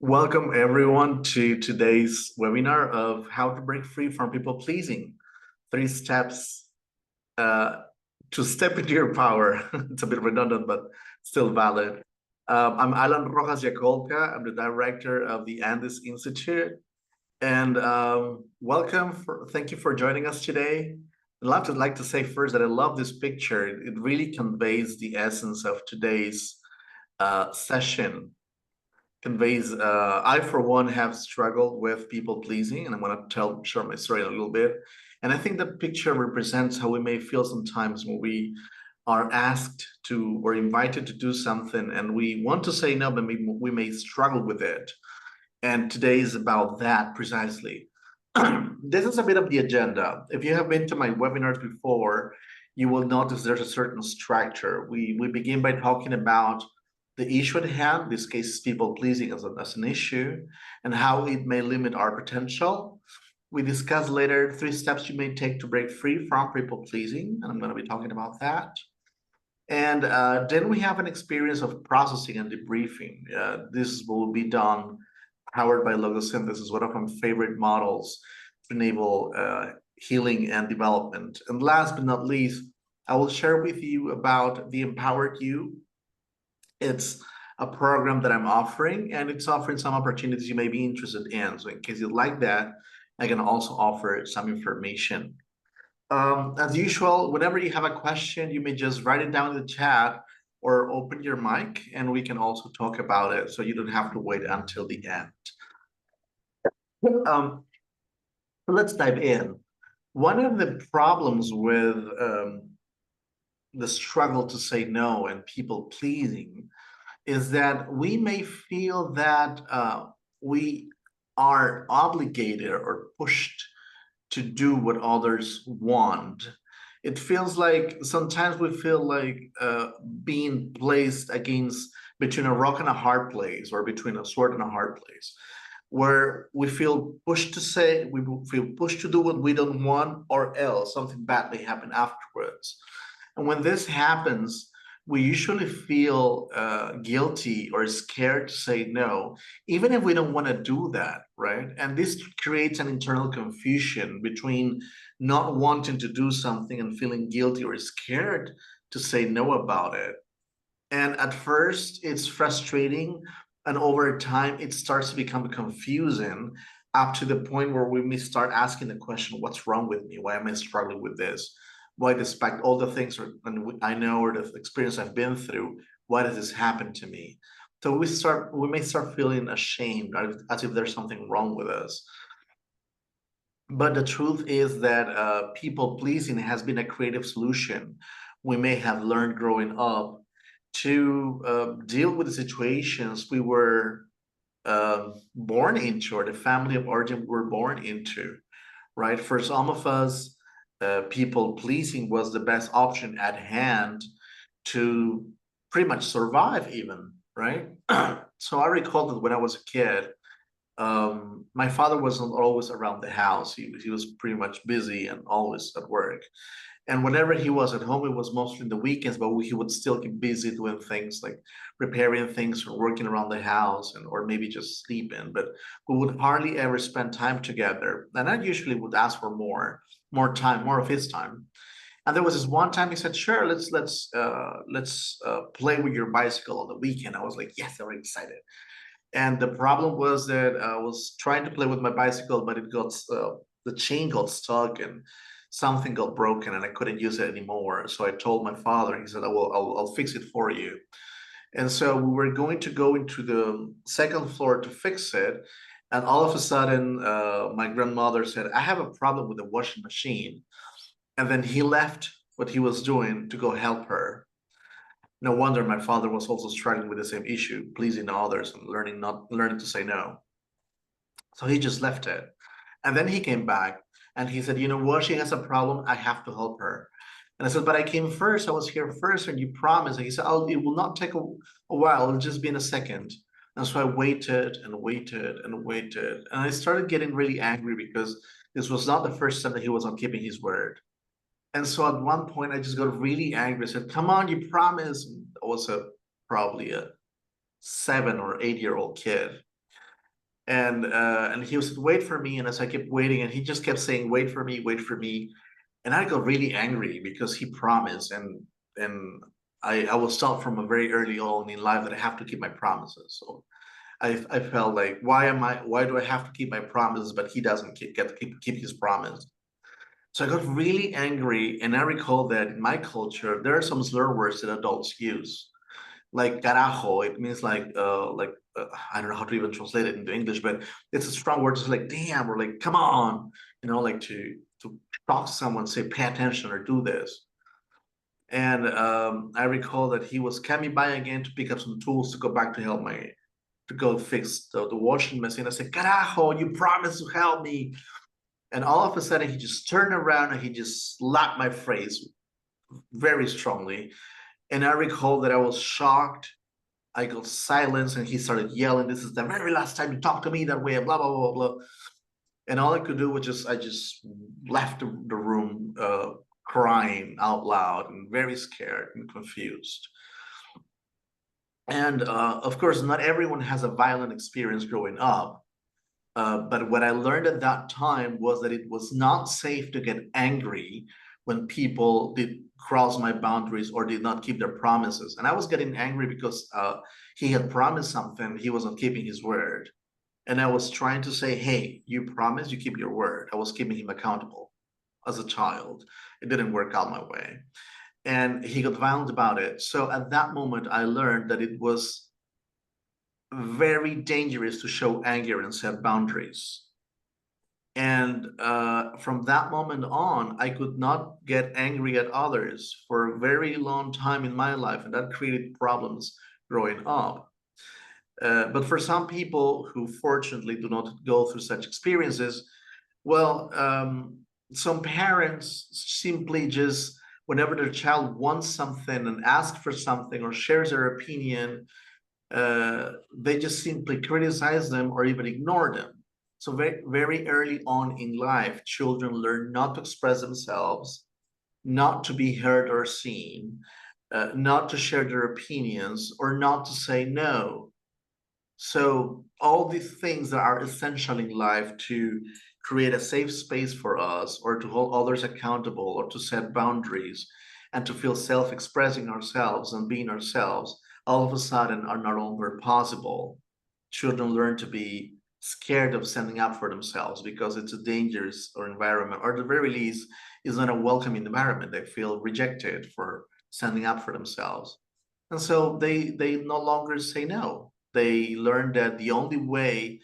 Welcome everyone to today's webinar of how to break free from people pleasing. 3 steps uh, to step into your power. It's a bit redundant, but still valid. I'm Alan Rojas Yacolca. I'm the director of the Andes Institute. And thank you for joining us today. I'd like to say first that I love this picture. It really conveys the essence of today's session. I for one have struggled with people pleasing, and I'm going to share my story a little bit. And I think the picture represents how we may feel sometimes when we are asked to or invited to do something and we want to say no, but we may struggle with it. And today is about that precisely. This is a bit of the agenda. If you have been to my webinars before, you will notice there's a certain structure. We begin by talking about the issue at hand, this case is people pleasing as an issue, and how it may limit our potential. We discuss later 3 steps you may take to break free from people pleasing, and I'm going to be talking about that. And then we have an experience of processing and debriefing. This will be done powered by Logosynthesis, one of my favorite models to enable healing and development. And last but not least, I will share with you about the Empowered You. It's a program that I'm offering, and it's offering some opportunities you may be interested in. So in case you'd like that, I can also offer some information. As usual, whenever you have a question, you may just write it down in the chat or open your mic, and we can also talk about it, so you don't have to wait until the end. Let's dive in. One of the problems with the struggle to say no and people pleasing is that we may feel that we are obligated or pushed to do what others want. It feels like sometimes we feel like being placed between a rock and a hard place, or between a sword and a hard place, where we feel pushed we feel pushed to do what we don't want, or else something bad may happen afterwards. And when this happens, we usually feel guilty or scared to say no, even if we don't want to do that, right? And this creates an internal confusion between not wanting to do something and feeling guilty or scared to say no about it. And at first, it's frustrating. And over time, it starts to become confusing, up to the point where we may start asking the question, what's wrong with me? Why am I struggling with this? Why, despite all the things I know or the experience I've been through, why does this happen to me? So we may start feeling ashamed, as if there's something wrong with us. But the truth is that people pleasing has been a creative solution we may have learned growing up to deal with the situations we were born into, or the family of origin we were born into, right? For some of us, people pleasing was the best option at hand to pretty much survive even, right? So I recall that when I was a kid, my father wasn't always around the house. He was pretty much busy and always at work. And whenever he was at home, it was mostly in the weekends, but he would still keep busy doing things like preparing things or working around the house, or maybe just sleeping. But we would hardly ever spend time together. And I usually would ask for more time, more of his time. And there was this one time he said, "Sure, let's play with your bicycle on the weekend." I was like, "Yes, I'm very excited." And the problem was that I was trying to play with my bicycle, but the chain got stuck and something got broken, and I couldn't use it anymore. So I told my father, and he said, I'll fix it for you." And so we were going to go into the second floor to fix it. And all of a sudden, my grandmother said, "I have a problem with the washing machine." And then he left what he was doing to go help her. No wonder my father was also struggling with the same issue, pleasing others and learning to say no. So he just left it. And then he came back and he said, "You know what? She has a problem. I have to help her." And I said, "But I came first. I was here first, and you promised." And he said, "Oh, it will not take a while. It'll just be in a second." And so I waited and waited and waited. And I started getting really angry because this was not the first time that he was not keeping his word. And so at one point, I just got really angry. I said, "Come on, you promised." I was probably a 7 or 8 year old kid. And he was wait for me, and as I kept waiting, and he just kept saying, wait for me, wait for me. And I got really angry because he promised, and I was taught from a very early on in life that I have to keep my promises. So I felt like, why do I have to keep my promises, but he doesn't keep his promise? So I got really angry, and I recall that in my culture there are some slur words that adults use, like carajo. It means I don't know how to even translate it into English, but it's a strong word. It's like damn, or like come on, like to talk to someone, say pay attention or do this. And I recall that he was coming by again to pick up some tools to go back to help my to go fix the washing machine. I said, carajo, you promised to help me. And all of a sudden he just turned around and he just slapped my face very strongly. And I recall that I was shocked. I got silence and he started yelling, this is the very last time you talk to me that way, blah, blah, blah, blah. And all I could do was I just left the room crying out loud and very scared and confused. And of course, not everyone has a violent experience growing up. But what I learned at that time was that it was not safe to get angry when people did cross my boundaries or did not keep their promises. And I was getting angry because he had promised something, he wasn't keeping his word. And I was trying to say, hey, you promised, you keep your word. I was keeping him accountable as a child. It didn't work out my way. And he got violent about it. So at that moment, I learned that it was very dangerous to show anger and set boundaries. And from that moment on, I could not get angry at others for a very long time in my life, and that created problems growing up. But for some people who fortunately do not go through such experiences, well, some parents simply just, whenever their child wants something and asks for something or shares their opinion, they just simply criticize them or even ignore them. So very, very early on in life, children learn not to express themselves, not to be heard or seen, not to share their opinions, or not to say no. So all these things that are essential in life to create a safe space for us, or to hold others accountable, or to set boundaries, and to feel self-expressing ourselves and being ourselves, all of a sudden are no longer possible. Children learn to be scared of standing up for themselves because it's a dangerous or environment, or at the very least, is not a welcoming environment. They feel rejected for standing up for themselves. And so they no longer say no. They learn that the only way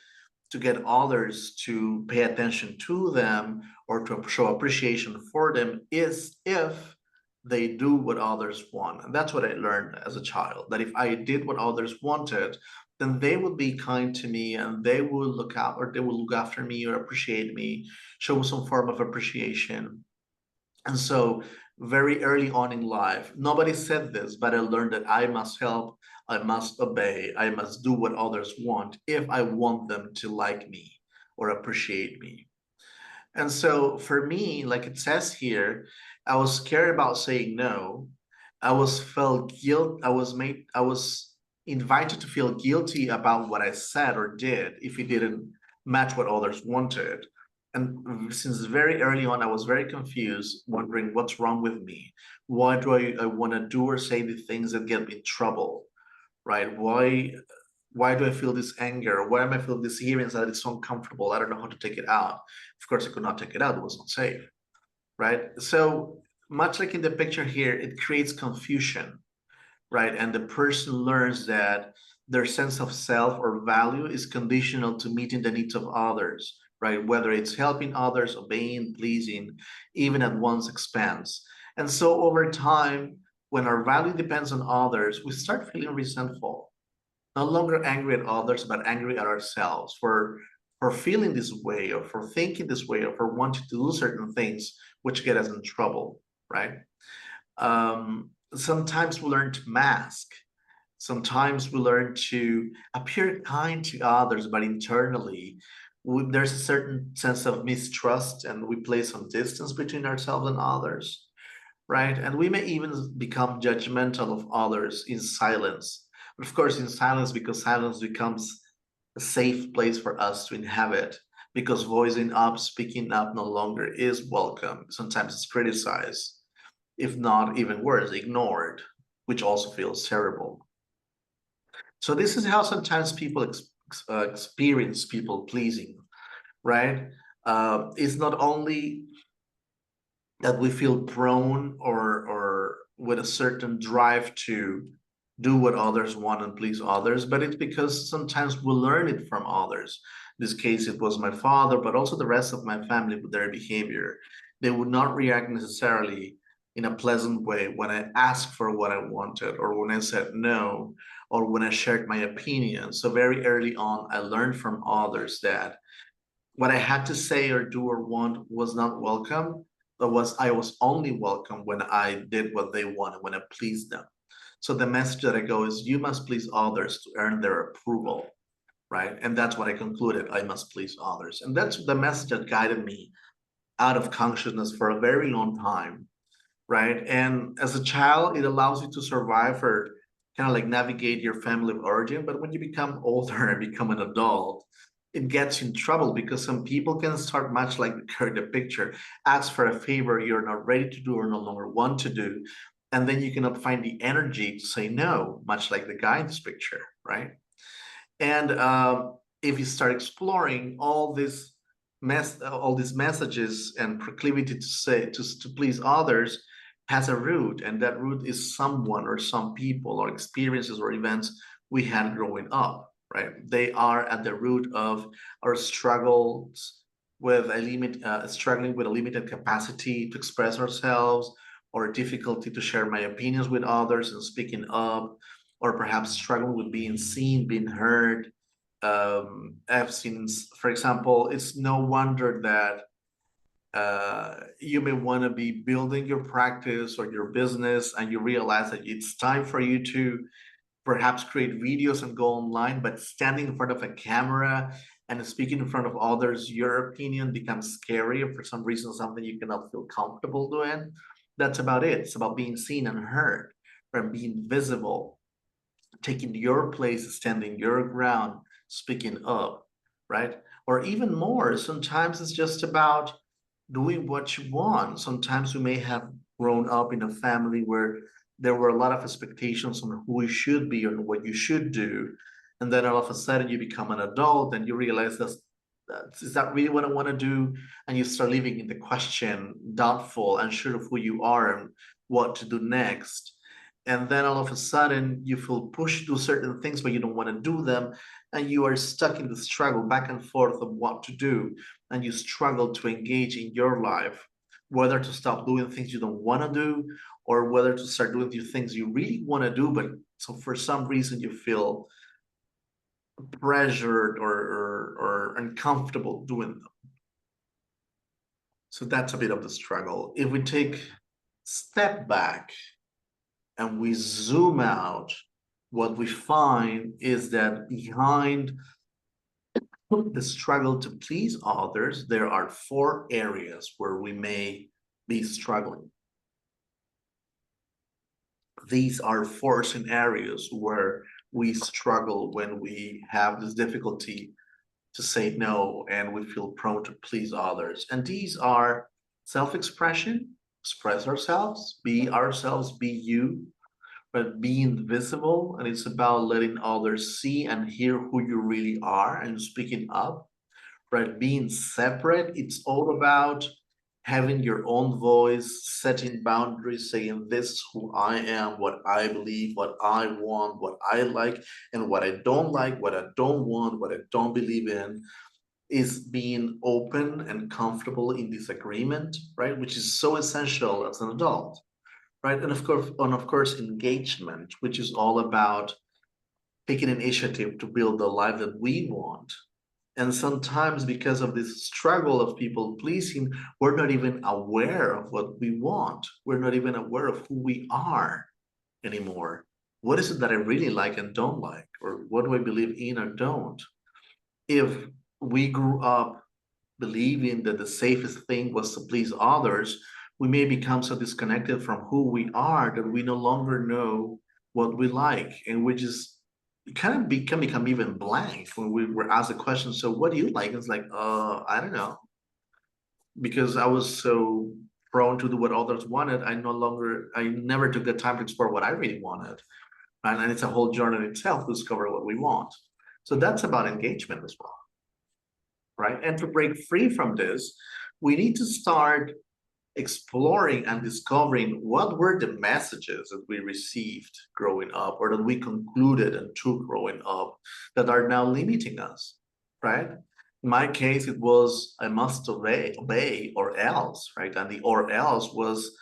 to get others to pay attention to them or to show appreciation for them is if they do what others want. And that's what I learned as a child, that if I did what others wanted, then they would be kind to me and they will look out, or they will look after me or appreciate me, show some form of appreciation. And so very early on in life, nobody said this, but I learned that I must help, I must obey, I must do what others want if I want them to like me or appreciate me. And so for me, like it says here, I was scared about saying no. I was felt guilt. I was invited to feel guilty about what I said or did if it didn't match what others wanted. And since very early on, I was very confused, wondering what's wrong with me. Why do I want to do or say the things that get me in trouble? Right? Why do I feel this anger? Why am I feeling this here inside? It's so uncomfortable. I don't know how to take it out. Of course, I could not take it out. It was not safe, right? So much like in the picture here, it creates confusion, right? And the person learns that their sense of self or value is conditional to meeting the needs of others, right? Whether it's helping others, obeying, pleasing, even at one's expense. And so over time, when our value depends on others, we start feeling resentful, no longer angry at others, but angry at ourselves for feeling this way, or for thinking this way, or for wanting to do certain things which get us in trouble, right? Sometimes we learn to mask. Sometimes we learn to appear kind to others, but internally, there's a certain sense of mistrust, and we place some distance between ourselves and others, right? And we may even become judgmental of others in silence. But of course, in silence, because silence becomes a safe place for us to inhabit, because voicing up, speaking up no longer is welcome. Sometimes it's criticized, if not even worse, ignored, which also feels terrible. So this is how sometimes people experience people pleasing, right? It's not only that we feel prone or with a certain drive to do what others want and please others, but it's because sometimes we learn it from others. In this case, it was my father, but also the rest of my family with their behavior. They would not react necessarily in a pleasant way when I asked for what I wanted, or when I said no, or when I shared my opinion. So very early on, I learned from others that what I had to say or do or want was not welcome, but I was only welcome when I did what they wanted, when I pleased them. So the message that I go is, you must please others to earn their approval, right? And that's what I concluded. I must please others. And that's the message that guided me out of consciousness for a very long time, right? And as a child, it allows you to survive or kind of like navigate your family of origin. But when you become older and become an adult, it gets you in trouble, because some people can start, much like the picture, ask for a favor you're not ready to do or no longer want to do. And then you cannot find the energy to say no, much like the guy in this picture, right? And if you start exploring all these messages and proclivity to say to please others has a root, and that root is someone or some people or experiences or events we had growing up, right? They are at the root of our struggles with struggling with a limited capacity to express ourselves, or difficulty to share my opinions with others and speaking up, or perhaps struggling with being seen, being heard. I've seen, for example, it's no wonder that you may want to be building your practice or your business, and you realize that it's time for you to perhaps create videos and go online, but standing in front of a camera and speaking in front of others, your opinion becomes scary, or for some reason, something you cannot feel comfortable doing. That's about it. It's about being seen and heard, and being visible, taking your place, standing your ground, speaking up, right? Or even more, sometimes it's just about doing what you want. Sometimes we may have grown up in a family where there were a lot of expectations on who you should be and what you should do. And then all of a sudden you become an adult and you realize is that really what I want to do? And you start living in the question, doubtful, unsure of who you are and what to do next. And then all of a sudden you feel pushed to do certain things, but you don't want to do them. And you are stuck in the struggle back and forth of what to do. And you struggle to engage in your life, whether to stop doing things you don't want to do, or whether to start doing the things you really want to do, but so for some reason you feel pressured or uncomfortable doing them. So that's a bit of the struggle. If we take step back and we zoom out, what we find is that behind the struggle to please others, there are 4 areas where we may be struggling. These are 4 scenarios where we struggle when we have this difficulty to say no and we feel prone to please others. And these are self-expression, express ourselves, be you, but being visible. And it's about letting others see and hear who you really are and speaking up, right? Being separate, it's all about having your own voice, setting boundaries, saying this is who I am, what I believe, what I want, what I like, and what I don't like, what I don't want, what I don't believe in. Is being open and comfortable in disagreement, right? Which is so essential as an adult, right? And of course, engagement, which is all about taking initiative to build the life that we want. And sometimes, because of this struggle of people pleasing, we're not even aware of what we want. We're not even aware of who we are anymore. What is it that I really like and don't like? Or what do I believe in or don't? If we grew up believing that the safest thing was to please others, we may become so disconnected from who we are that we no longer know what we like. And we just can become even blank when we were asked a question. So what do you like? It's like, I don't know, because I was so prone to do what others wanted. I never took the time to explore what I really wanted. And it's a whole journey in itself to discover what we want. So that's about engagement as well, right? And to break free from this, we need to start exploring and discovering what were the messages that we received growing up or that we concluded and took growing up that are now limiting us, right? In my case, it was I must obey or else, right? And the or else was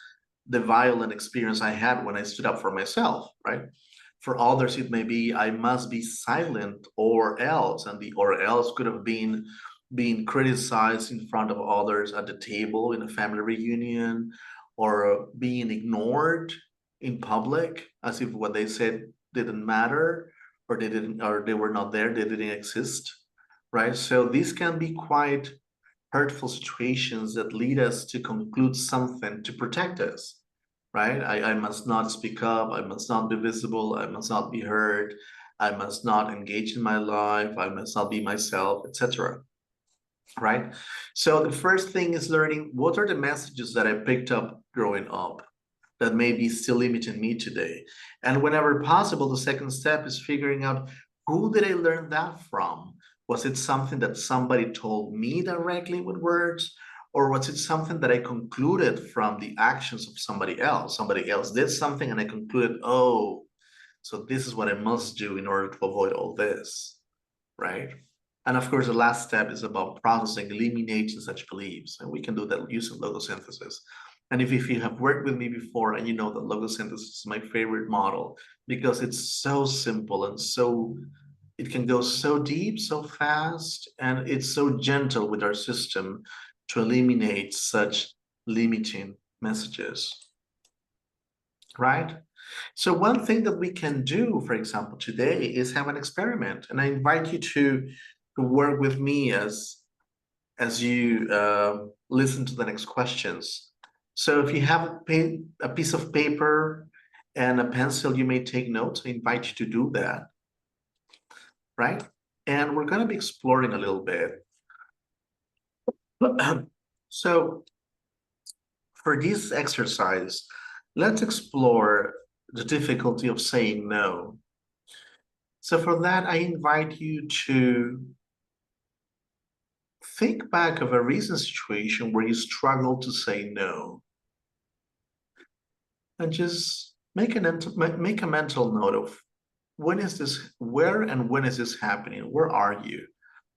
the violent experience I had when I stood up for myself, right? For others, it may be I must be silent or else, and the or else could have been being criticized in front of others at the table in a family reunion, or being ignored in public as if what they said didn't matter, or they were not there, they didn't exist, right? So these can be quite hurtful situations that lead us to conclude something to protect us, right? I must not speak up, I must not be visible, I must not be heard, I must not engage in my life, I must not be myself, etc. Right? So the first thing is learning what are the messages that I picked up growing up that may be still limiting me today. And whenever possible, the second step is figuring out who did I learn that from? Was it something that somebody told me directly with words? Or was it something that I concluded from the actions of somebody else? Somebody else did something and I concluded, oh, so this is what I must do in order to avoid all this, right? And of course, the last step is about processing, eliminating such beliefs. And we can do that using logosynthesis. And if you have worked with me before and you know that logosynthesis is my favorite model because it's so simple and so, it can go so deep, so fast, and it's so gentle with our system to eliminate such limiting messages, right? So one thing that we can do, for example, today is have an experiment, and I invite you to work with me as you listen to the next questions. So if you have a piece of paper and a pencil, you may take notes. I invite you to do that, right? And we're going to be exploring a little bit. So for this exercise, let's explore the difficulty of saying no. So for that, I invite you to think back of a recent situation where you struggled to say no, and just make a mental note of where and when is this happening? Where are you?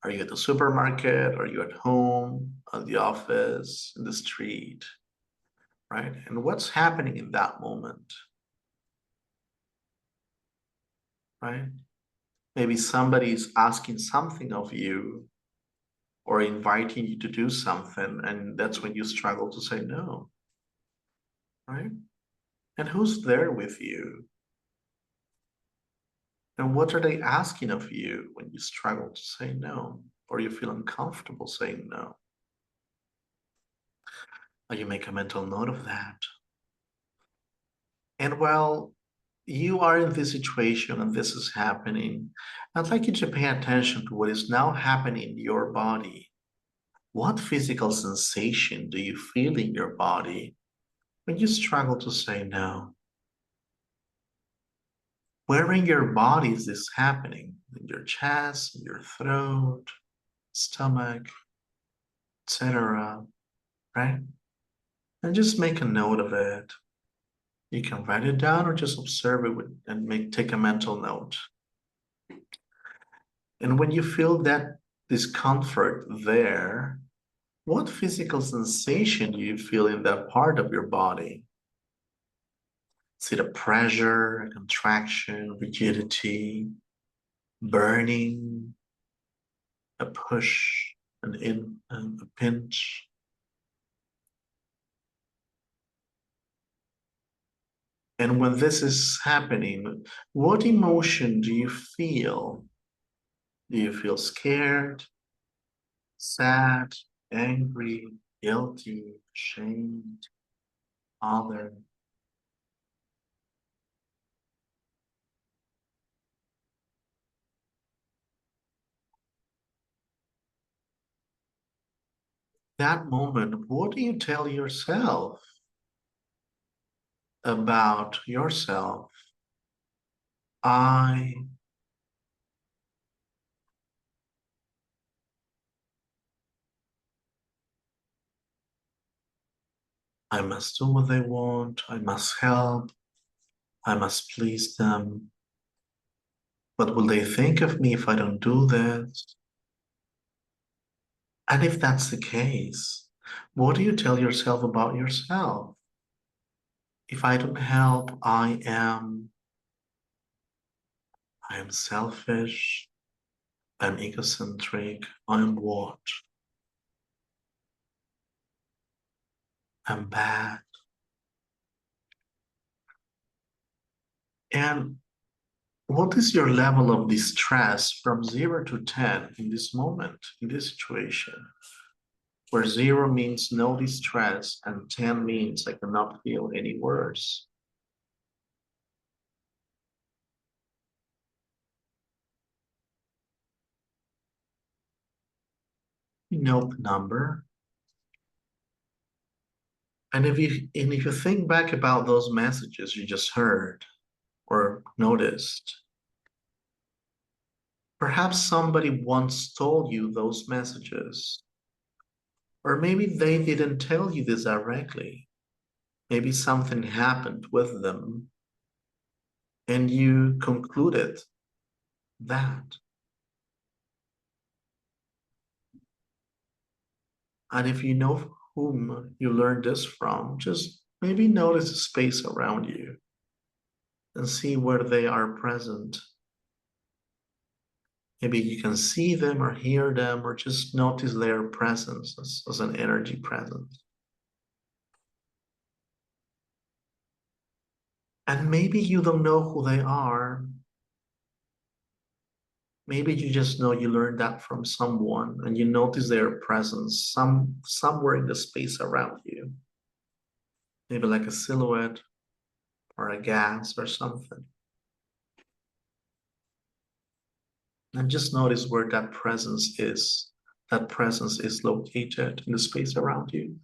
Are you at the supermarket? Are you at home, at the office, in the street, right? And what's happening in that moment, right? Maybe somebody is asking something of you or inviting you to do something, and that's when you struggle to say no, right? And who's there with you? And what are they asking of you when you struggle to say no, or you feel uncomfortable saying no? Or you make a mental note of that. And while you are in this situation and this is happening, I'd like you to pay attention to what is now happening in your body. What physical sensation do you feel in your body when you struggle to say no? Where in your body is this happening? In your chest, in your throat, stomach, etc., right? And just make a note of it. You can write it down or just observe it and take a mental note. And when you feel that discomfort there, what physical sensation do you feel in that part of your body? Is it a pressure, a contraction, rigidity, burning, a push, a pinch? And when this is happening, what emotion do you feel? Do you feel scared, sad, angry, guilty, ashamed, bothered? that moment, what do you tell yourself about yourself? I I must do what they want. I must help. I must please them. What will they think of me if I don't do this? And if that's the case, what do you tell yourself about yourself? If I don't help, I am selfish, I'm egocentric, I'm what? I'm bad. And what is your level of distress from 0 to 10 in this moment, in this situation, where 0 means no distress and 10 means I cannot feel any worse? You know the number. And if you think back about those messages you just heard or noticed, perhaps somebody once told you those messages, or maybe they didn't tell you this directly. Maybe something happened with them and you concluded that. And if you know whom you learned this from, just maybe notice the space around you and see where they are present. Maybe you can see them or hear them or just notice their presence as an energy presence. And maybe you don't know who they are. Maybe you just know you learned that from someone and you notice their presence somewhere in the space around you. Maybe like a silhouette or a gas or something. And just notice where that presence is. That presence is located in the space around you.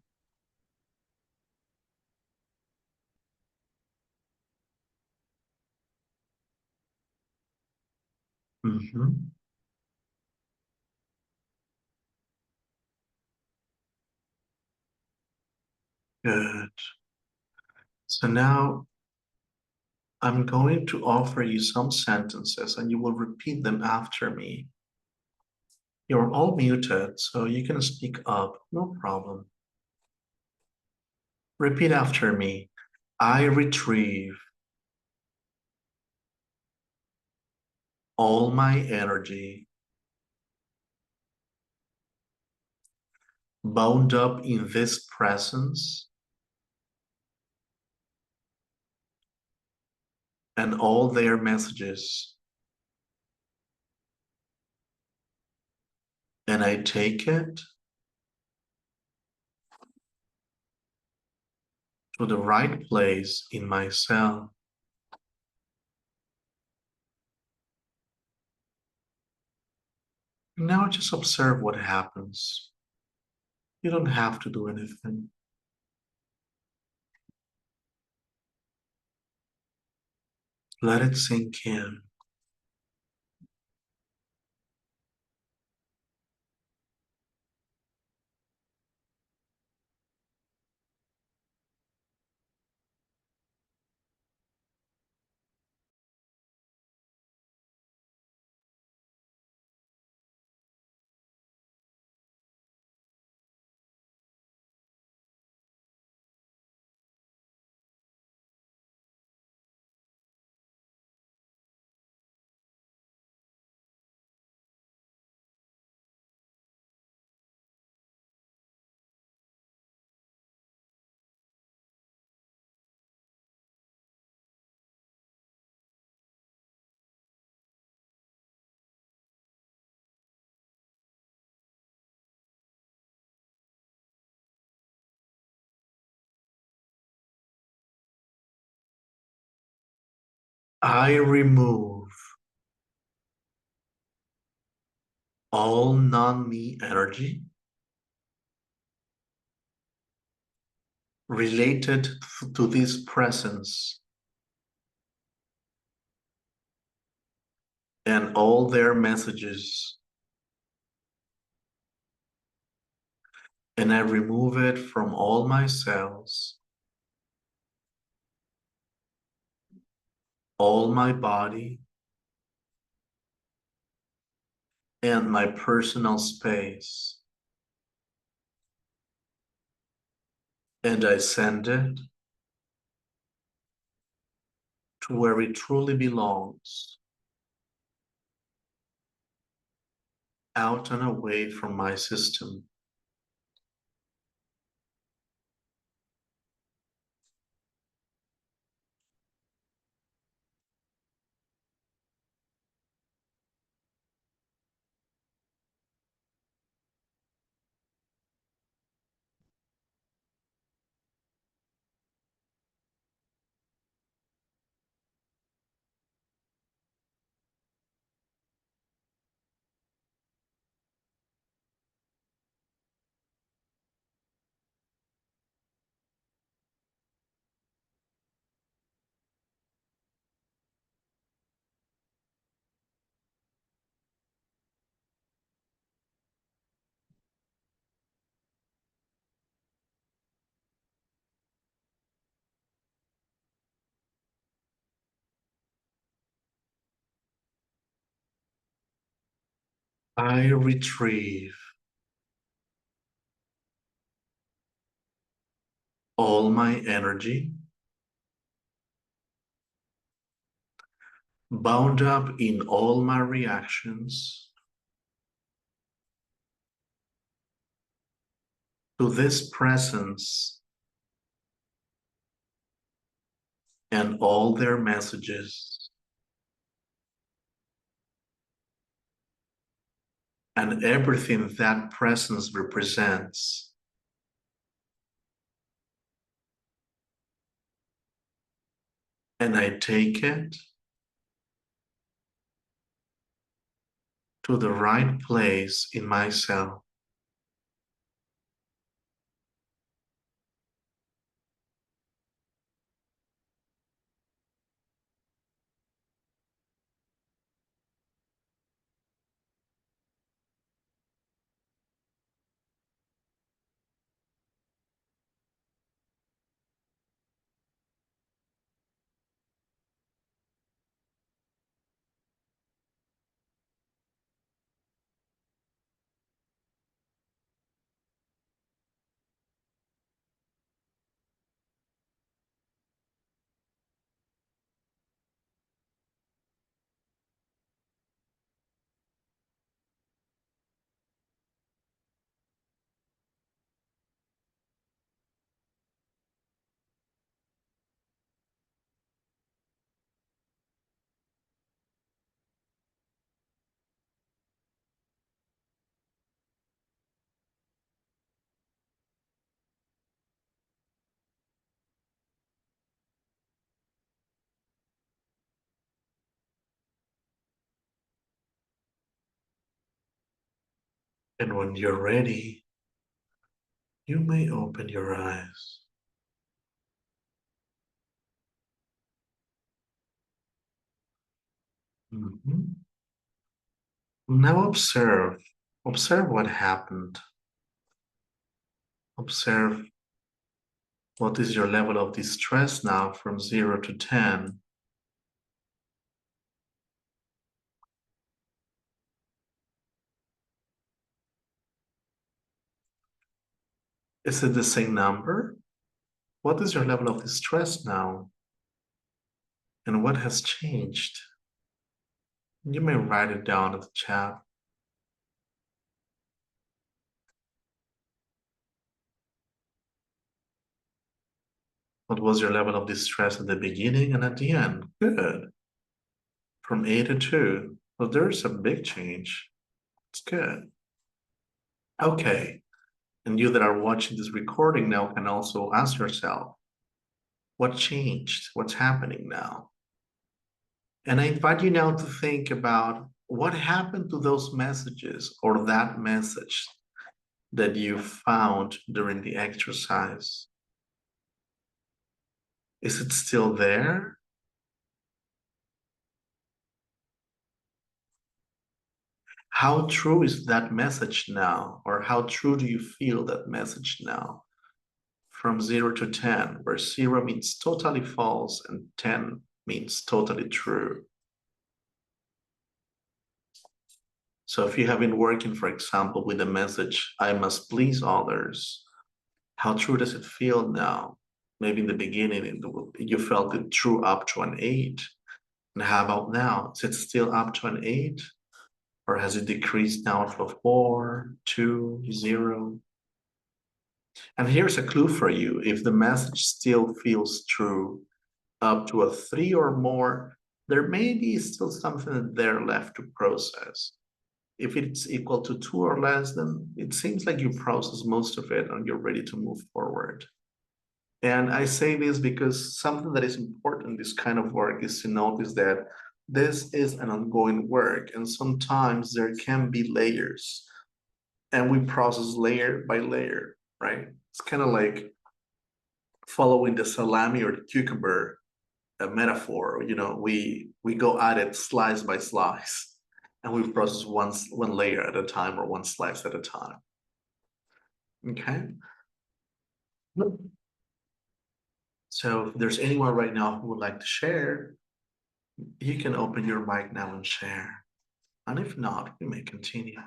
Mhm. Good. So now I'm going to offer you some sentences and you will repeat them after me. You're all muted, so you can speak up, no problem. Repeat after me. I retrieve all my energy bound up in this presence and all their messages, and I take it to the right place in myself. Now just observe what happens. You don't have to do anything. Let it sink in. I remove all non-me energy related to this presence and all their messages, and I remove it from all my cells, all my body, and my personal space, and I send it to where it truly belongs, out and away from my system. I retrieve all my energy, bound up in all my reactions to this presence and all their messages and everything that presence represents. And I take it to the right place in myself. And when you're ready, you may open your eyes. Mhm. Now observe what happened. Observe what is your level of distress now from 0 to 10. Is it the same number? What is your level of distress now? And what has changed? You may write it down in the chat. What was your level of distress at the beginning and at the end? Good. From 8 to 2. Well, there's a big change. It's good. Okay. And you that are watching this recording now can also ask yourself, what changed? What's happening now? And I invite you now to think about what happened to those messages or that message that you found during the exercise. Is it still there? How true is that message now? Or how true do you feel that message now? From 0 to 10, where 0 means totally false and 10 means totally true. So if you have been working, for example, with the message, I must please others, how true does it feel now? Maybe in the beginning, you felt it true up to an 8. And how about now? Is it still up to an 8? Or has it decreased down to a 4, 2, 0? And here's a clue for you. If the message still feels true up to a 3 or more, there may be still something there left to process. If it's equal to 2 or less, then it seems like you process most of it and you're ready to move forward. And I say this because something that is important in this kind of work is to notice that this is an ongoing work, and sometimes there can be layers, and we process layer by layer, right? It's kind of like following the salami or the cucumber metaphor. We go at it slice by slice, and we process one layer at a time or one slice at a time. Okay. So if there's anyone right now who would like to share, you can open your mic now and share. And if not, we may continue.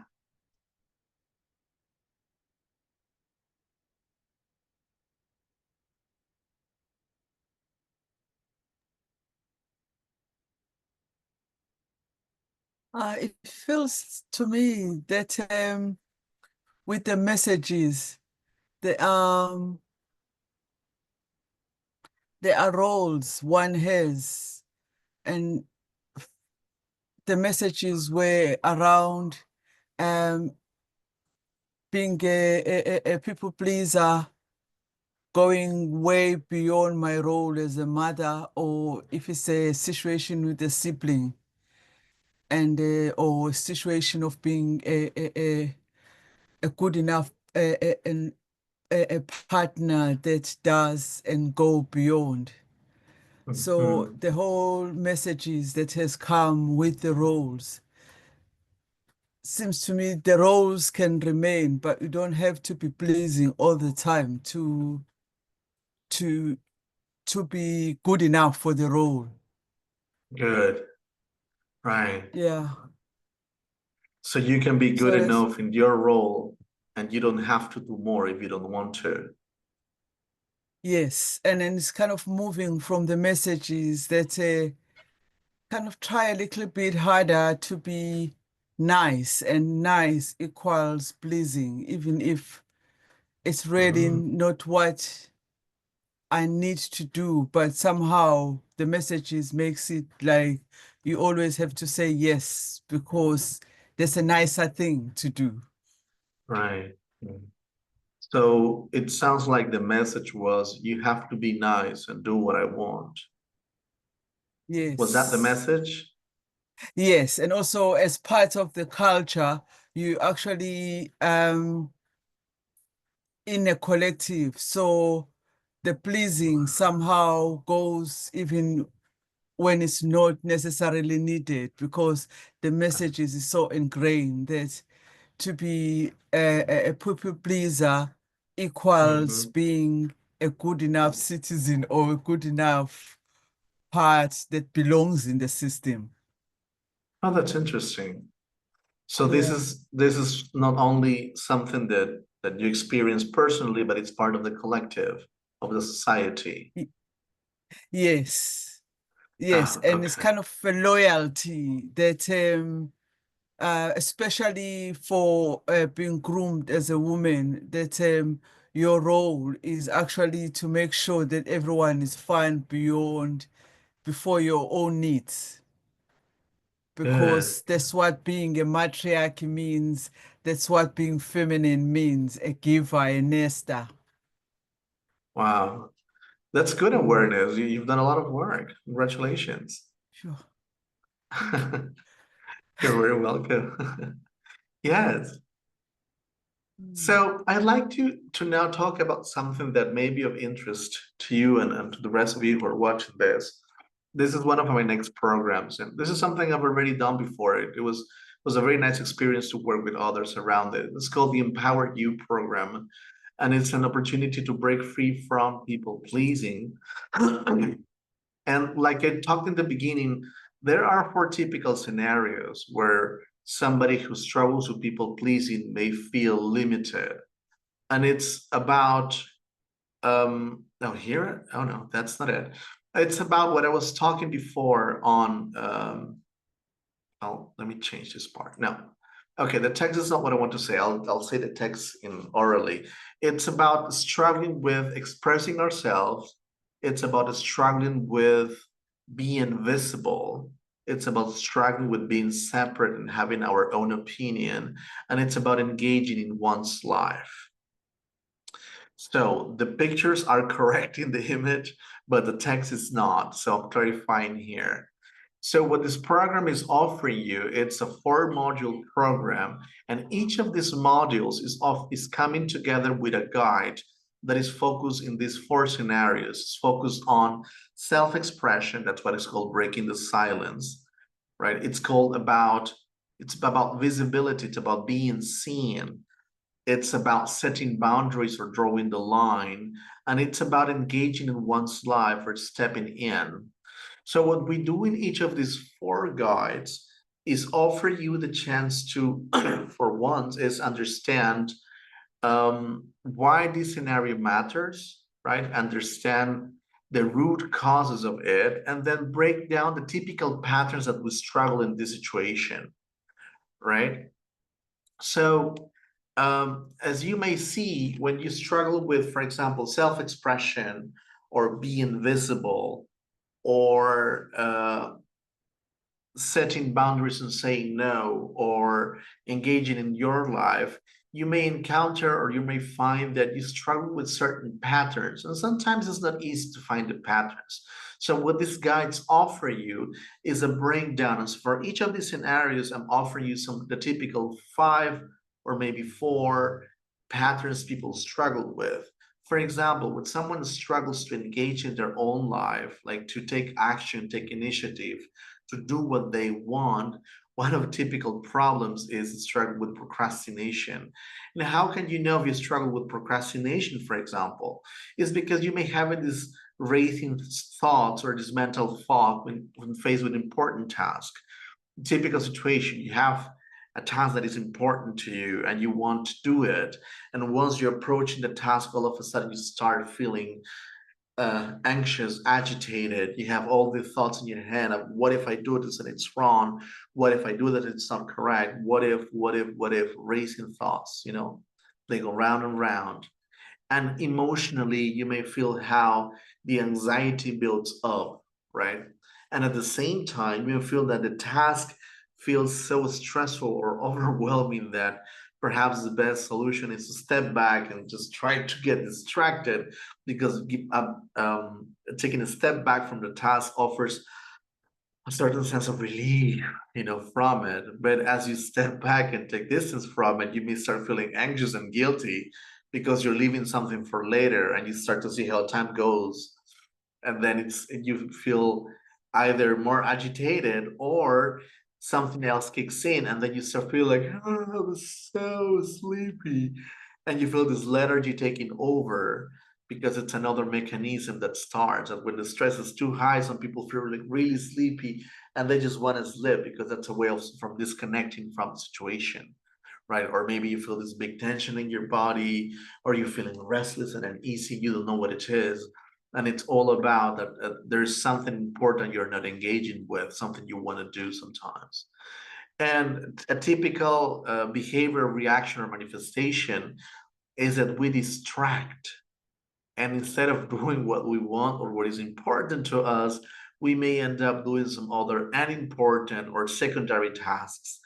It feels to me that with the messages, the there are roles one has, and the messages were around being a people pleaser, going way beyond my role as a mother, or if it's a situation with a sibling, and or a situation of being a good enough a partner that does and go beyond. So Mhm. the whole messages that has come with the roles, seems to me the roles can remain, but you don't have to be pleasing all the time to to be good enough for the role. Good. Right. Yeah. So you can be good So that's, enough in your role and you don't have to do more if you don't want to. yes. And then it's kind of moving from the messages that kind of try a little bit harder to be nice, and nice equals pleasing, even if it's really Mhm. not what I need to do, but somehow the messages makes it like you always have to say yes because there's a nicer thing to do. Right. Mm. So it sounds like the message was you have to be nice and do what I want. Was that the Yes. message? Yes, and also as part of the culture, you actually in a collective, so the pleasing somehow goes even when it's not necessarily needed, because the messages is so ingrained that to be a people pleaser equals Mhm. being a good enough citizen or a good enough part that belongs in the system. Oh, that's interesting. So this Yeah. is this is not only something that you experience personally, but it's part of the collective of the society. Y- Yes. Yes. Ah, And it's okay. kind of a loyalty that especially for being groomed as a woman, that your role is actually to make sure that everyone is fine beyond, before your own needs, Good. because that's what being a matriarch means. That's what being feminine means, a giver, a nester. Wow. That's good Mm, awareness. You've done a lot of work. Congratulations. sure. Thank you. You're very welcome. Yes. So I'd like to now talk about something that may be of interest to you and to the rest of you who are watching this. This is one of my next programs, and this is something I've already done before. It was a very nice experience to work with others around it. It's called the Empower You program, and it's an opportunity to break free from people pleasing. And like I talked in the beginning, there are four typical scenarios where somebody who struggles with people pleasing may feel limited. And it's about, no, here, oh no, that's not it. It's about what I was talking before on, oh, let me change this part. No. Okay, the text is not what I want to say. I'll say the text in orally. It's about struggling with expressing ourselves. It's about struggling with being visible. It's about struggling with being separate and having our own opinion. And it's about engaging in one's life. So the pictures are correct in the image, but the text is not. So I'm clarifying here. So what this program is offering you, it's a 4-module program, and each of these modules is coming together with a guide that is focused in these 4 scenarios. It's focused on self-expression. That's what it's called, breaking the silence, right? It's about visibility. It's about being seen. It's about setting boundaries or drawing the line, and it's about engaging in one's life or stepping in. So what we do in each of these 4 guides is offer you the chance to, for once, is understand why this scenario matters, right? Understand the root causes of it, and then break down the typical patterns that we struggle in this situation, right? So as you may see, when you struggle with, for example, self-expression or being visible or setting boundaries and saying no or engaging in your life, you may encounter or you may find that you struggle with certain patterns. And sometimes it's not easy to find the patterns. So what these guides offer you is a breakdown. And so for each of these scenarios, I'm offering you the typical 5 or maybe 4 patterns people struggle with. For example, when someone struggles to engage in their own life, like to take action, take initiative, to do what they want, one of the typical problems is struggle with procrastination. And how can you know if you struggle with procrastination, for example? Is because you may have this racing thoughts or this mental fog when faced with important tasks. Typical situation, you have a task that is important to you and you want to do it. And once you're approaching the task, all of a sudden you start feeling anxious, agitated. You have all the thoughts in your head of what if I do this and it's wrong? What if I do that it's not correct? What if, racing thoughts, they go round and round. And emotionally, you may feel how the anxiety builds up, right? And at the same time, you feel that the task feels so stressful or overwhelming that perhaps the best solution is to step back and just try to get distracted because taking a step back from the task offers a certain sense of relief, from it. But as you step back and take distance from it, you may start feeling anxious and guilty because you're leaving something for later and you start to see how time goes. And then you feel either more agitated or something else kicks in, and then you start feeling like, oh, I'm so sleepy. And you feel this lethargy taking over because it's another mechanism that starts. And when the stress is too high, some people feel like really sleepy and they just want to sleep because that's a way from disconnecting from the situation, right? Or maybe you feel this big tension in your body, or you're feeling restless and uneasy, you don't know what it is. And it's all about that there's something important you're not engaging with, something you want to do sometimes. And a typical behavior, reaction, or manifestation is that we distract. And instead of doing what we want or what is important to us, we may end up doing some other unimportant or secondary tasks,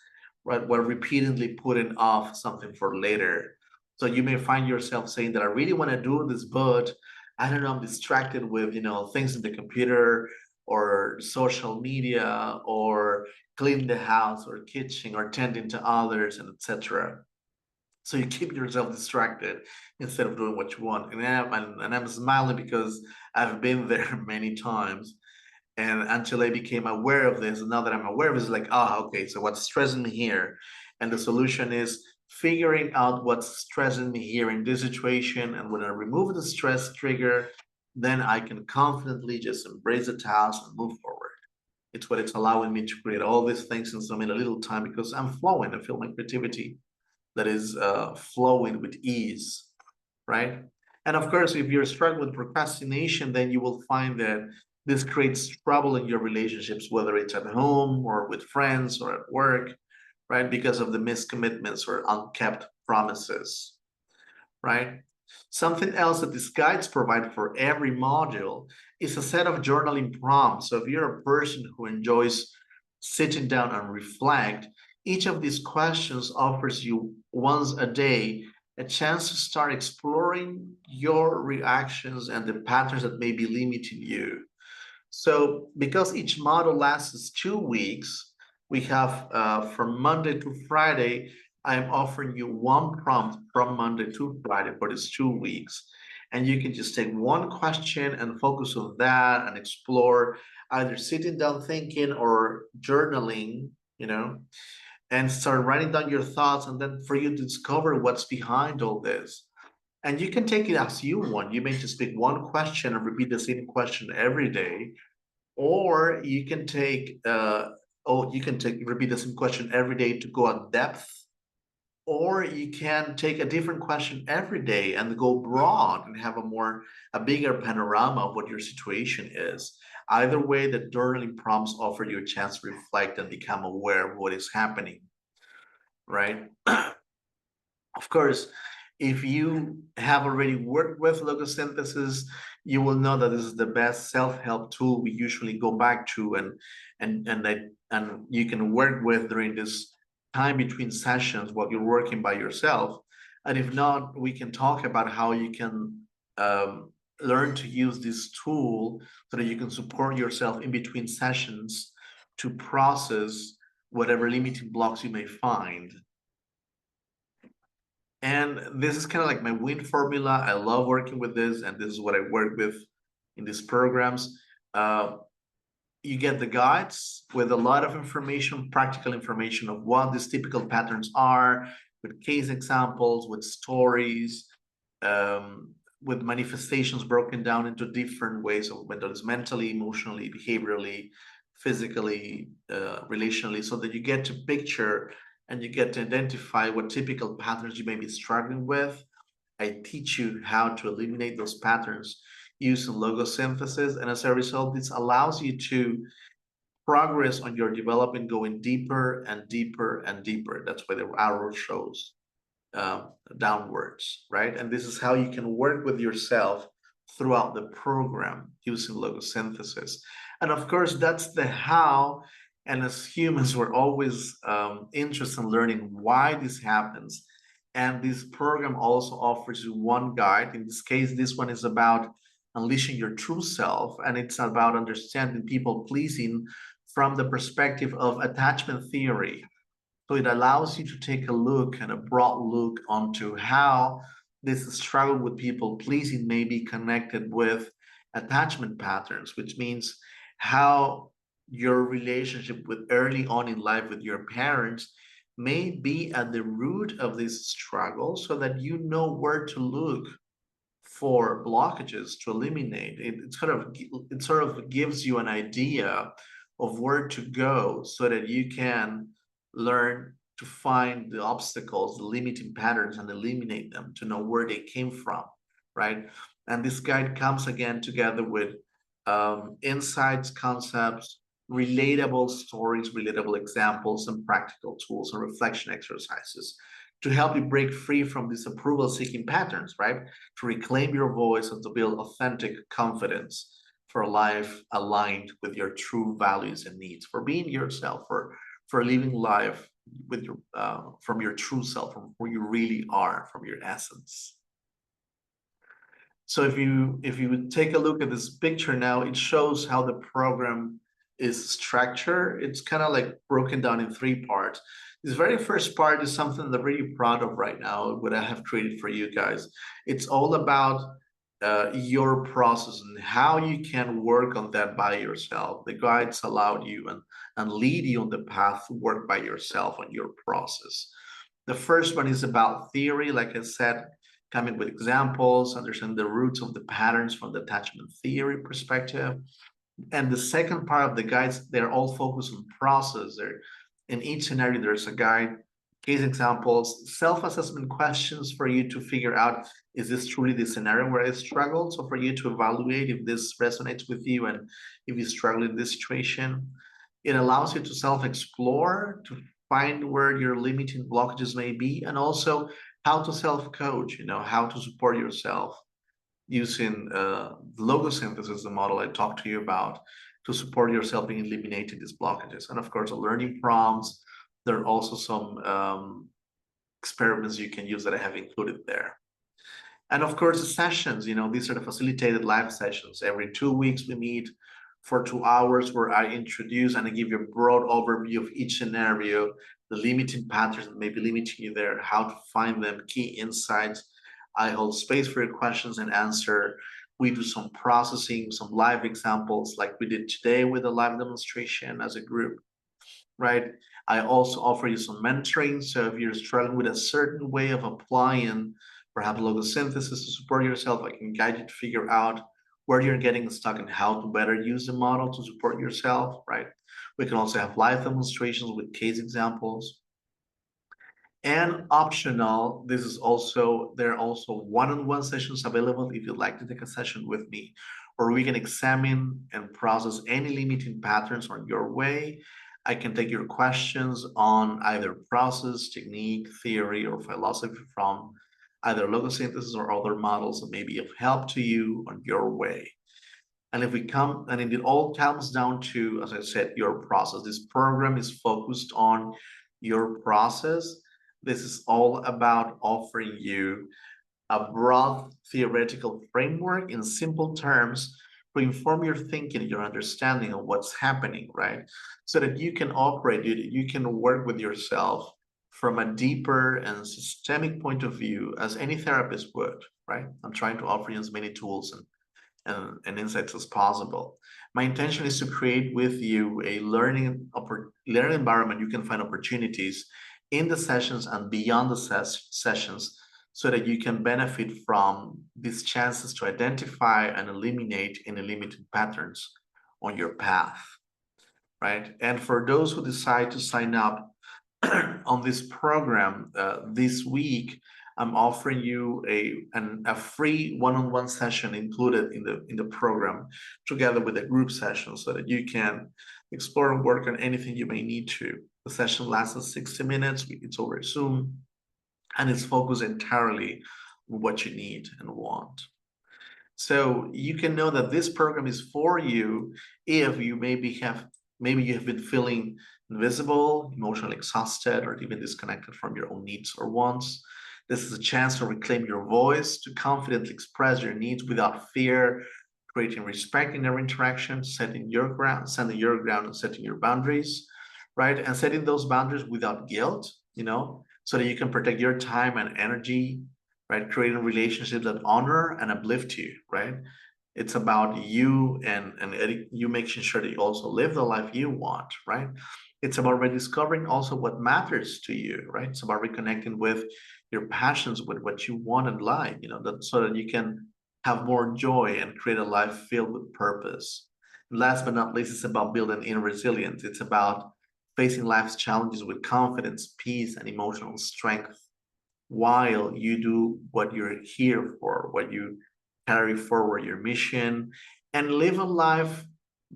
right? While repeatedly putting off something for later. So you may find yourself saying that I really want to do this, but I don't know, I'm distracted with, things in the computer or social media or cleaning the house or kitchen or tending to others and etc. So you keep yourself distracted instead of doing what you want. And I'm smiling because I've been there many times. And until I became aware of this, and now that I'm aware of it, it's like, okay, so what's stressing me here? And the solution is figuring out what's stressing me here in this situation. And when I remove the stress trigger, then I can confidently just embrace the task and move forward. It's what it's allowing me to create all these things in so many little time because I'm flowing. I feel my creativity that is flowing with ease, right? And of course, if you're struggling with procrastination, then you will find that this creates trouble in your relationships, whether it's at home or with friends or at work, right? Because of the missed commitments or unkept promises, right? Something else that these guides provide for every module is a set of journaling prompts. So if you're a person who enjoys sitting down and reflect, each of these questions offers you once a day a chance to start exploring your reactions and the patterns that may be limiting you. So because each model lasts 2 weeks, we have from Monday to Friday, I'm offering you one prompt from Monday to Friday for these 2 weeks. And you can just take one question and focus on that and explore either sitting down thinking or journaling, and start writing down your thoughts and then for you to discover what's behind all this. And you can take it as you want. You may just pick one question and repeat the same question every day, or you can repeat the same question every day to go in depth, or you can take a different question every day and go broad and have a bigger panorama of what your situation is. Either way, the journaling prompts offer you a chance to reflect and become aware of what is happening, right? Of course, if you have already worked with logosynthesis, you will know that this is the best self-help tool we usually go back to and you can work with during this time between sessions while you're working by yourself. And if not, we can talk about how you can learn to use this tool so that you can support yourself in between sessions to process whatever limiting blocks you may find. And this is kind of like my win formula. I love working with this, and this is what I work with in these programs. You get the guides with a lot of information, practical information of what these typical patterns are, with case examples, with stories, with manifestations broken down into different ways of whether it's mentally, emotionally, behaviorally, physically, relationally, so that you get to picture and you get to identify what typical patterns you may be struggling with. I teach you how to eliminate those patterns using logosynthesis. And as a result, this allows you to progress on your development going deeper and deeper and deeper. That's why the arrow shows downwards, right? And this is how you can work with yourself throughout the program using logosynthesis. And of course, that's the how. And as humans, we're always interested in learning why this happens. And this program also offers you one guide. In this case, this one is about unleashing your true self, and it's about understanding people pleasing from the perspective of attachment theory. So it allows you to take a look and a broad look onto how this struggle with people pleasing may be connected with attachment patterns, which means how your relationship with early on in life with your parents may be at the root of this struggle, so that you know where to look for blockages to eliminate. It sort of gives you an idea of where to go so that you can learn to find the obstacles, the limiting patterns, and eliminate them to know where they came from, right? And this guide comes again together with insights, concepts, relatable stories, relatable examples, and practical tools and reflection exercises to help you break free from these approval-seeking patterns, right? To reclaim your voice and to build authentic confidence for a life aligned with your true values and needs, for being yourself, for living life with your from your true self, from who you really are, from your essence. So if you take a look at this picture now, it shows how the program is structure. It's kind of like broken down in 3 parts. This very first part is something that I'm really proud of right now, what I have created for you guys. It's all about your process and how you can work on that by yourself. The guides allow you and lead you on the path to work by yourself on your process. The first one is about theory, like I said, coming with examples, understand the roots of the patterns from the attachment theory perspective. And the second part of the guides, they're all focused on process. They're, in each scenario, there's a guide, case examples, self-assessment questions for you to figure out, is this truly the scenario where I struggled? So for you to evaluate if this resonates with you and if you struggle in this situation. It allows you to self-explore, to find where your limiting blockages may be, and also how to self-coach, how to support yourself using logosynthesis, the model I talked to you about, to support yourself in eliminating these blockages. And of course, the learning prompts. There are also some experiments you can use that I have included there. And of course, the sessions, these are the facilitated live sessions. Every 2 weeks, we meet for 2 hours where I introduce and I give you a broad overview of each scenario, the limiting patterns that may be limiting you there, how to find them, key insights. I hold space for your questions and answer. We do some processing, some live examples like we did today with a live demonstration as a group, right? I also offer you some mentoring. So if you're struggling with a certain way of applying perhaps logosynthesis to support yourself, I can guide you to figure out where you're getting stuck and how to better use the model to support yourself, right? We can also have live demonstrations with case examples. And optional, there are also one-on-one sessions available if you'd like to take a session with me, or we can examine and process any limiting patterns on your way. I can take your questions on either process, technique, theory, or philosophy from either logosynthesis or other models that may be of help to you on your way. And it all comes down to, as I said, your process. This program is focused on your process. This is all about offering you a broad theoretical framework in simple terms to inform your thinking, your understanding of what's happening, right? So that you can operate, you can work with yourself from a deeper and systemic point of view as any therapist would, right? I'm trying to offer you as many tools and insights as possible. My intention is to create with you a learning environment. You can find opportunities in the sessions and beyond the sessions so that you can benefit from these chances to identify and eliminate any limiting patterns on your path, right? And for those who decide to sign up on this program this week, I'm offering you a free one-on-one session included in the program, together with a group session, so that you can explore and work on anything you may need to. The session lasts 60 minutes. It's over Zoom, and it's focused entirely on what you need and want. So you can know that this program is for you if you maybe you have been feeling invisible, emotionally exhausted, or even disconnected from your own needs or wants. This is a chance to reclaim your voice, to confidently express your needs without fear, creating respect in every interaction, setting your ground and setting your boundaries, right? And setting those boundaries without guilt, so that you can protect your time and energy, right? Creating relationships that honor and uplift you, right? It's about you and you making sure that you also live the life you want, right? It's about rediscovering also what matters to you, right? It's about reconnecting with your passions, with what you want in life, so that you can have more joy and create a life filled with purpose. And last but not least, it's about building inner resilience. It's about facing life's challenges with confidence, peace, and emotional strength, while you do what you're here for, what you carry forward, your mission, and live a life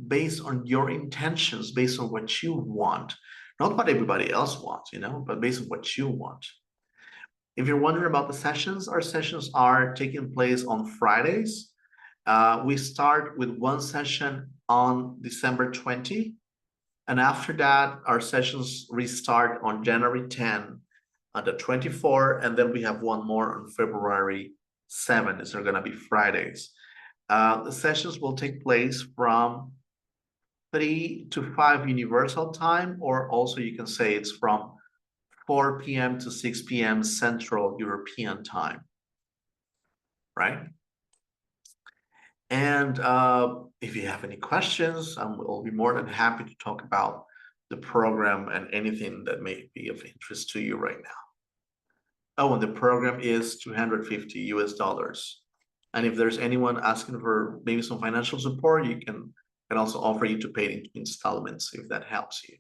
based on your intentions, based on what you want, not what everybody else wants, but based on what you want. If you're wondering about the sessions, our sessions are taking place on Fridays. We start with one session on December 20, and after that, our sessions restart on January 10, on the 24th, and then we have one more on February 7th. These are going to be Fridays. The sessions will take place from 3 to 5 Universal Time, or also you can say it's from 4 p.m. to 6 p.m. Central European Time, right? And if you have any questions, we'll be more than happy to talk about the program and anything that may be of interest to you right now. Oh, and the program is $250. And if there's anyone asking for maybe some financial support, you can also offer you to pay in installments if that helps you.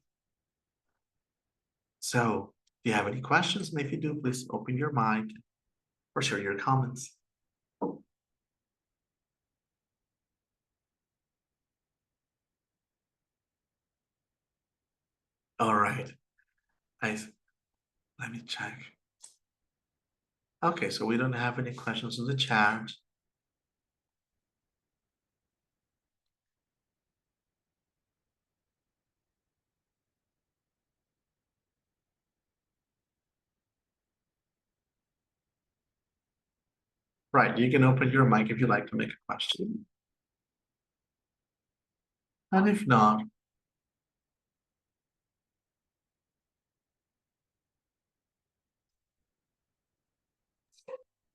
So if you have any questions, and if you do, please open your mic or share your comments. All right. Nice. Let me check. Okay, so we don't have any questions in the chat. Right, you can open your mic if you'd like to make a question. And if not,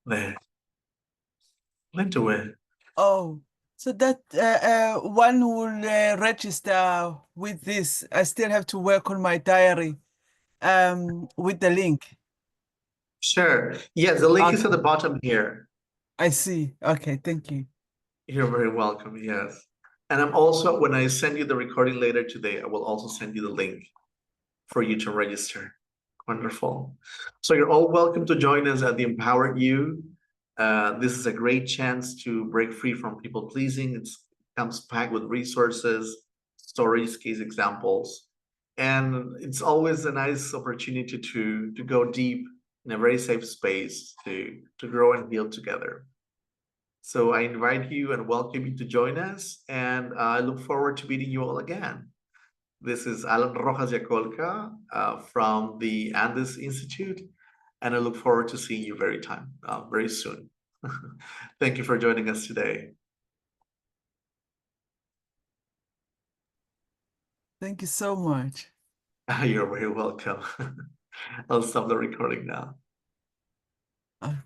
there. Into it. Oh, so that one will register with this. I still have to work on my diary with the link. Sure. Yes, the link is Okay. at the bottom here. I see. Okay, thank you. You're very welcome. Yes. And I'm also, when I send you the recording later today, I will also send you the link for you to register. Wonderful. So you're all welcome to join us at the Empowered You. This is a great chance to break free from people pleasing. It comes packed with resources, stories, case examples, and it's always a nice opportunity to go deep in a very safe space to grow and heal together. So I invite you and welcome you to join us, and I look forward to meeting you all again. This is Alan Rojas Yacolca from the Andes Institute, and I look forward to seeing you very soon. Thank you for joining us today. Thank you so much. You're very welcome. I'll stop the recording now. Okay.